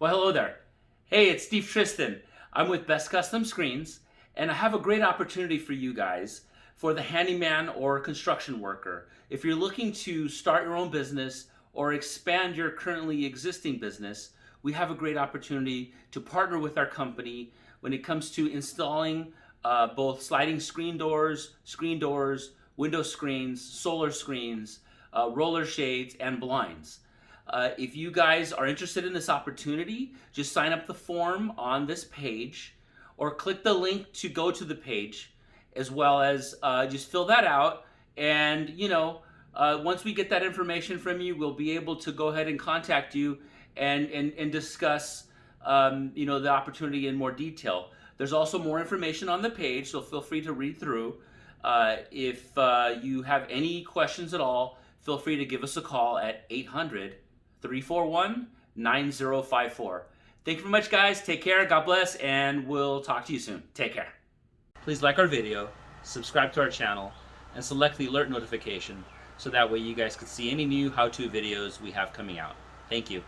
Well, hello there. Hey, it's Steve Tristan. I'm with Best Custom Screens, and I have a great opportunity for you guys for the handyman or construction worker. If you're looking to start your own business or expand your currently existing business, we have a great opportunity to partner with our company when it comes to installing both sliding screen doors, window screens, solar screens, roller shades, and blinds. If you guys are interested in this opportunity, just sign up the form on this page or click the link to go to the page, as well as just fill that out. And once we get that information from you, we'll be able to go ahead and contact you and discuss the opportunity in more detail. There's also more information on the page, so feel free to read through. If you have any questions at all, feel free to give us a call at 800-341-9054. Thank you very much, guys. Take care. God bless, and we'll talk to you soon. Take care. Please like our video, subscribe to our channel, and select the alert notification so that way you guys can see any new how-to videos we have coming out. Thank you.